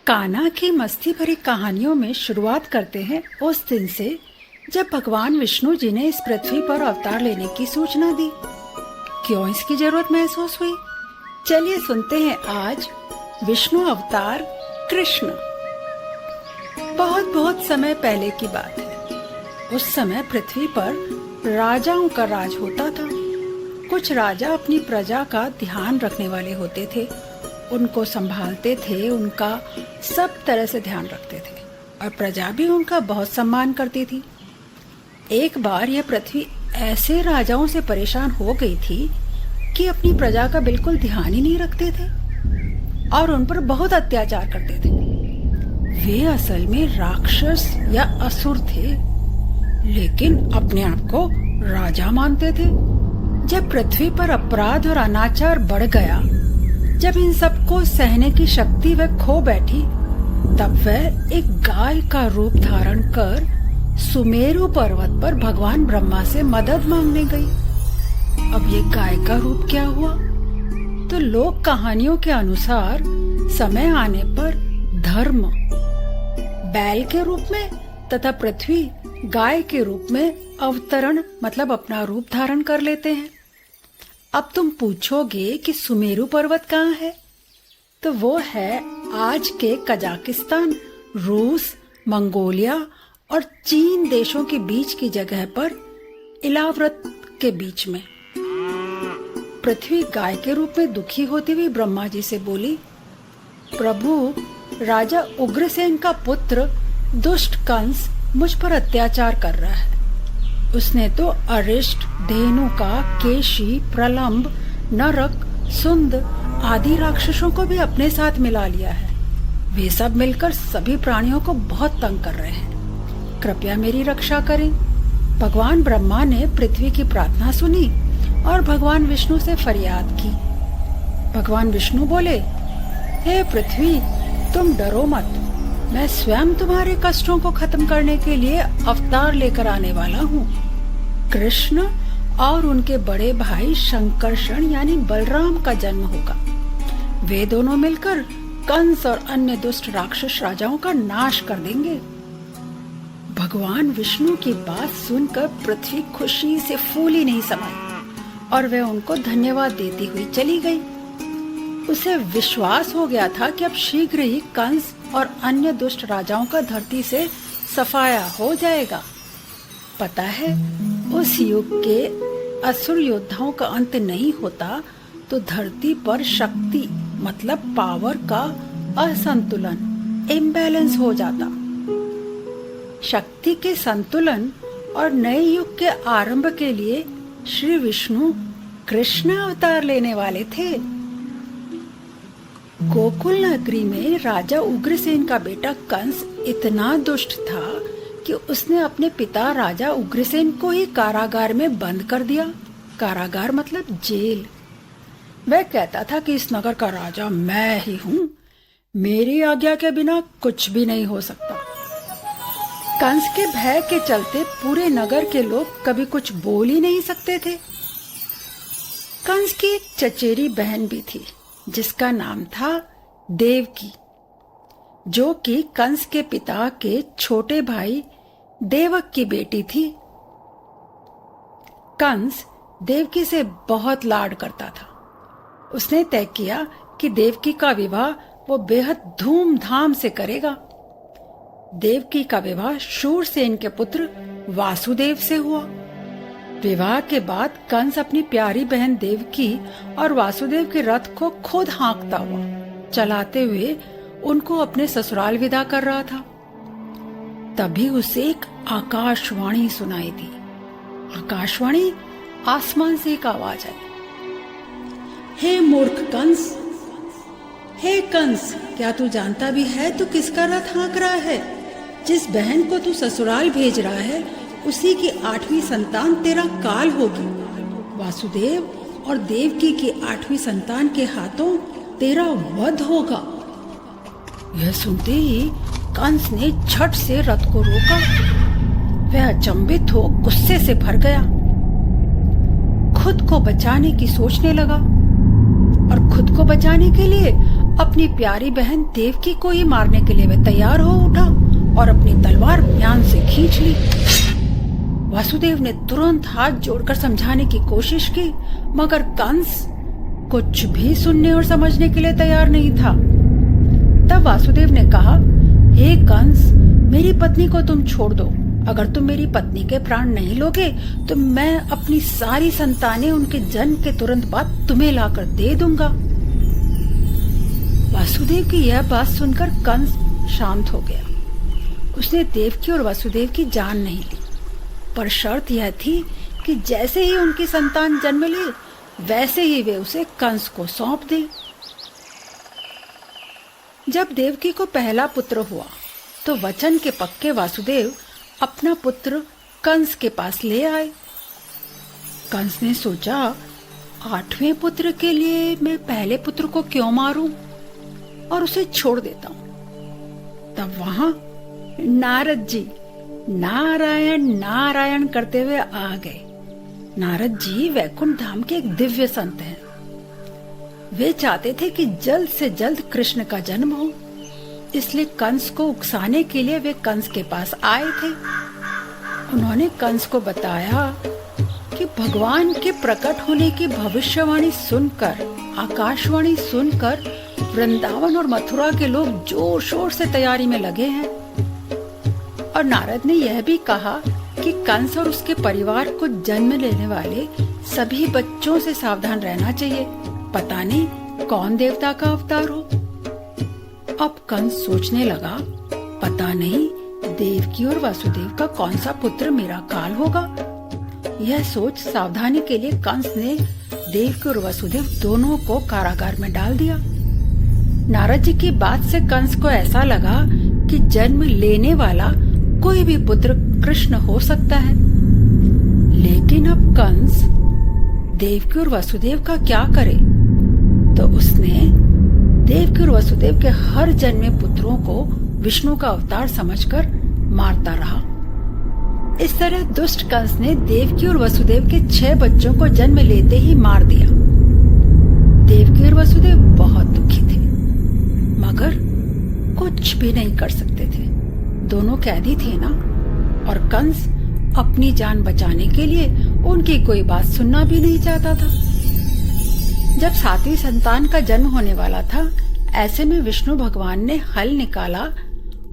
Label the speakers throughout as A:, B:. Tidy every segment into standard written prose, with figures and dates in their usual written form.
A: कान्हा की मस्ती भरी कहानियों में शुरुआत करते हैं उस दिन से जब भगवान विष्णु जी ने इस पृथ्वी पर अवतार लेने की सूचना दी। क्यों इसकी जरूरत महसूस हुई, चलिए सुनते हैं आज विष्णु अवतार कृष्ण। बहुत बहुत समय पहले की बात है। उस समय पृथ्वी पर राजाओं का राज होता था। कुछ राजा अपनी प्रजा का ध्यान रखने वाले होते थे, उनको संभालते थे, उनका सब तरह से ध्यान रखते थे और प्रजा भी उनका बहुत सम्मान करती थी। एक बार यह पृथ्वी ऐसे राजाओं से परेशान हो गई थी कि अपनी प्रजा का बिल्कुल ध्यान ही नहीं रखते थे और उन पर बहुत अत्याचार करते थे। वे असल में राक्षस या असुर थे, लेकिन अपने आप को राजा मानते थे। जब पृथ्वी पर अपराध और अनाचार बढ़ गया, जब इन सबको सहने की शक्ति वह खो बैठी, तब वह एक गाय का रूप धारण कर सुमेरु पर्वत पर भगवान ब्रह्मा से मदद मांगने गई। अब ये गाय का रूप क्या हुआ? तो लोक कहानियों के अनुसार समय आने पर धर्म बैल के रूप में तथा पृथ्वी गाय के रूप में अवतरण मतलब अपना रूप धारण कर लेते हैं। अब तुम पूछोगे कि सुमेरु पर्वत कहाँ है? तो वो है आज के कजाकिस्तान, रूस, मंगोलिया और चीन देशों के बीच की जगह पर इलाव्रत के बीच में। पृथ्वी गाय के रूप में दुखी होती हुई ब्रह्मा जी से बोली, प्रभु, राजा उग्रसेन का पुत्र दुष्ट कंस मुझ पर अत्याचार कर रहा है। उसने तो अरिष्ट, धेनुका, केशी, प्रलंब, नरक, सुंद आदि राक्षसों को भी अपने साथ मिला लिया है। वे सब मिलकर सभी प्राणियों को बहुत तंग कर रहे हैं। कृपया मेरी रक्षा करें। भगवान ब्रह्मा ने पृथ्वी की प्रार्थना सुनी और भगवान विष्णु से फरियाद की। भगवान विष्णु बोले, हे पृथ्वी, तुम डरो मत। मैं स्वयं तुम्हारे कष्टों को खत्म करने के लिए अवतार लेकर आने वाला हूँ। कृष्ण और उनके बड़े भाई शंकरषण यानी बलराम का जन्म होगा। वे दोनों मिलकर कंस और अन्य दुष्ट राक्षस राजाओं का नाश कर देंगे। भगवान विष्णु की बात सुनकर पृथ्वी खुशी से फूली नहीं समाई और वह उनको धन्यवाद देती हुई चली गई। उसे विश्वास हो गया था कि अब शीघ्र ही कंस और अन्य दुष्ट राजाओं का धरती से सफाया हो जाएगा। पता है, उस युग के असुर योद्धाओं का अंत नहीं होता तो धरती पर शक्ति मतलब पावर का असंतुलन, इम्बैलेंस हो जाता। शक्ति के संतुलन और नए युग के आरंभ के लिए श्री विष्णु कृष्ण अवतार लेने वाले थे। गोकुल नगरी में राजा उग्रसेन का बेटा कंस इतना दुष्ट था कि उसने अपने पिता राजा उग्रसेन को ही कारागार में बंद कर दिया। कारागार मतलब जेल। वह कहता था कि इस नगर का राजा मैं ही हूँ, मेरी आज्ञा के बिना कुछ भी नहीं हो सकता। कंस के भय के चलते पूरे नगर के लोग कभी कुछ बोल ही नहीं सकते थे। कंस की एक चचेरी बहन भी थी जिसका नाम था देवकी, जो कि कंस के पिता के छोटे भाई देवक की बेटी थी। कंस देवकी से बहुत लाड करता था। उसने तय किया कि देवकी का विवाह वो बेहद धूमधाम से करेगा। देवकी का विवाह शूरसेन के पुत्र वासुदेव से हुआ। विवाह के बाद कंस अपनी प्यारी बहन देवकी और वासुदेव के रथ को खुद हाँकता हुआ चलाते हुए उनको अपने ससुराल विदा कर रहा था। तभी उसे एक आकाशवाणी सुनाई दी। आकाशवाणी आसमान से एक आवाज आई, हे मूर्ख कंस, हे कंस, क्या तू जानता भी है तू किसका रथ हाँक रहा है? जिस बहन को तू ससुराल भेज रहा है उसी की 8वीं संतान तेरा काल होगी। वासुदेव और देवकी की 8वीं संतान के हाथों तेरा वध होगा। यह सुनते ही कंस ने झट से रथ को रोका। वह अचंभित हो गुस्से से भर गया, खुद को बचाने की सोचने लगा और खुद को बचाने के लिए अपनी प्यारी बहन देवकी को ही मारने के लिए वह तैयार हो उठा और अपनी तलवार म्यान से खींच ली। वासुदेव ने तुरंत हाथ जोड़कर समझाने की कोशिश की, मगर कंस कुछ भी सुनने और समझने के लिए तैयार नहीं था। तब वासुदेव ने कहा, हे कंस, मेरी पत्नी को तुम छोड़ दो। अगर तुम मेरी पत्नी के प्राण नहीं लोगे तो मैं अपनी सारी संतानें उनके जन्म के तुरंत बाद तुम्हें लाकर दे दूंगा। वासुदेव की यह बात सुनकर कंस शांत हो गया। उसने देवकी और वासुदेव की जान नहीं ली, पर शर्त यह थी कि जैसे ही उनकी संतान जन्म ले वैसे ही वे उसे कंस को सौंप दे। जब देवकी को पहला पुत्र हुआ तो वचन के पक्के वासुदेव अपना पुत्र कंस के पास ले आए। कंस ने सोचा, 8वें पुत्र के लिए मैं पहले पुत्र को क्यों मारूं और उसे छोड़ देता हूं। तब वहां नारद जी नारायण नारायण करते हुए आ गए। नारद जी वैकुंठ धाम के एक दिव्य संत हैं। वे चाहते थे कि जल्द से जल्द कृष्ण का जन्म हो, इसलिए कंस को उकसाने के लिए वे कंस के पास आए थे। उन्होंने कंस को बताया कि भगवान के प्रकट होने की भविष्यवाणी सुनकर, आकाशवाणी सुनकर वृंदावन और मथुरा के लोग जोर शोर से तैयारी में लगे हैं। और नारद ने यह भी कहा कि कंस और उसके परिवार को जन्म लेने वाले सभी बच्चों से सावधान रहना चाहिए, पता नहीं कौन देवता का अवतार हो। अब कंस सोचने लगा, पता नहीं देवकी और वासुदेव का कौन सा पुत्र मेरा काल होगा। यह सोच सावधानी के लिए कंस ने देवकी और वासुदेव दोनों को कारागार में डाल दिया। नारद जी की बात से कंस को ऐसा लगा कि जन्म लेने वाला कोई भी पुत्र कृष्ण हो सकता है। लेकिन अब कंस देवकी और वासुदेव का क्या करे? तो उसने देवकी और वसुदेव के हर जन्मे पुत्रों को विष्णु का अवतार समझकर मारता रहा। इस तरह दुष्ट कंस ने देवकी और वसुदेव के 6 बच्चों को जन्म लेते ही मार दिया। देवकी और वसुदेव बहुत दुखी थे, मगर कुछ भी नहीं कर सकते थे। दोनों कैदी थे ना, और कंस अपनी जान बचाने के लिए उनकी कोई बात सुनना भी नहीं चाहता था। जब 7वीं संतान का जन्म होने वाला था, ऐसे में विष्णु भगवान ने हल निकाला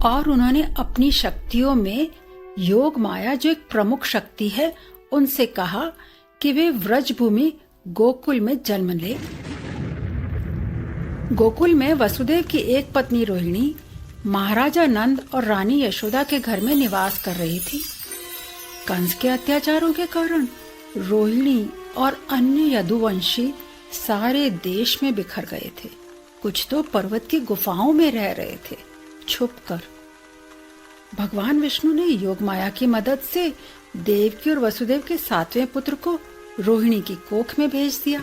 A: और उन्होंने अपनी शक्तियों में योग माया, जो एक प्रमुख शक्ति है, उनसे कहा कि वे व्रजभूमि गोकुल में जन्म ले। गोकुल में वसुदेव की एक पत्नी रोहिणी महाराजा नंद और रानी यशोदा के घर में निवास कर रही थी। कंस के अत्याचारों के कारण रोहिणी और अन्य यदुवंशी सारे देश में बिखर गए थे। कुछ तो पर्वत की गुफाओं में रह रहे थे छुपकर। भगवान विष्णु ने योग माया की मदद से देवकी और वसुदेव के 7वें पुत्र को रोहिणी की कोख में भेज दिया।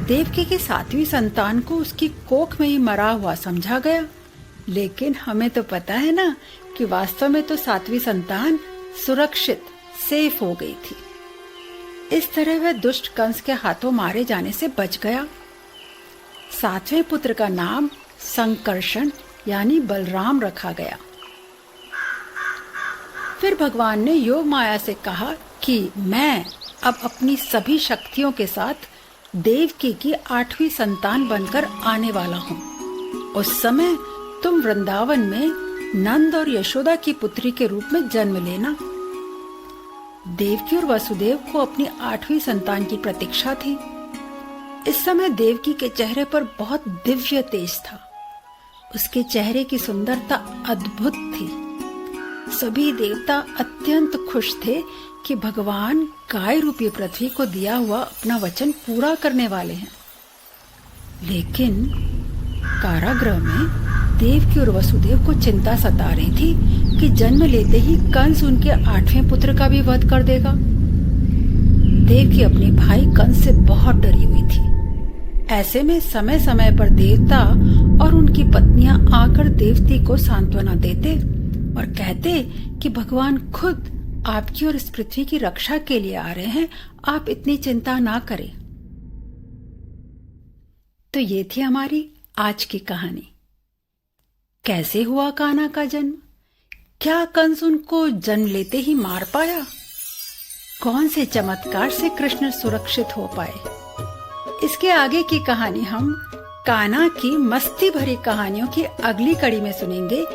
A: देवकी की 7वीं संतान को उसकी कोख में ही मरा हुआ समझा गया, लेकिन हमें तो पता है ना कि वास्तव में तो 7वीं संतान सुरक्षित सेफ हो गई थी। इस तरह वह दुष्ट कंस के हाथों मारे जाने से बच गया। 7वें पुत्र का नाम संकर्षण यानी बलराम रखा गया। फिर भगवान ने योग माया से कहा कि मैं अब अपनी सभी शक्तियों के साथ देवकी की 8वीं संतान बनकर आने वाला हूँ। उस समय तुम वृंदावन में नंद और यशोदा की पुत्री के रूप में जन्म लेना। देवकी और वसुदेव को अपनी 8वीं संतान की प्रतीक्षा थी। इस समय देवकी के चेहरे पर बहुत दिव्य तेज था। उसके चेहरे की सुंदरता अद्भुत थी। सभी देवता अत्यंत खुश थे कि भगवान गाय रूपी पृथ्वी को दिया हुआ अपना वचन पूरा करने वाले हैं। लेकिन कारागृह में देवकी और वसुदेव को चिंता सता रही थी कि जन्म लेते ही कंस उनके 8वें पुत्र का भी वध कर देगा। देवकी अपने भाई कंस से बहुत डरी हुई थी। ऐसे में समय समय पर देवता और उनकी पत्नियां आकर देवती को सांत्वना देते और कहते कि भगवान खुद आपकी और इस पृथ्वी की रक्षा के लिए आ रहे हैं, आप इतनी चिंता ना करें। तो ये थी हमारी आज की कहानी। कैसे हुआ कान्हा का जन्म? क्या कंस उनको जन्म लेते ही मार पाया? कौन से चमत्कार से कृष्ण सुरक्षित हो पाए? इसके आगे की कहानी हम कान्हा की मस्ती भरी कहानियों की अगली कड़ी में सुनेंगे।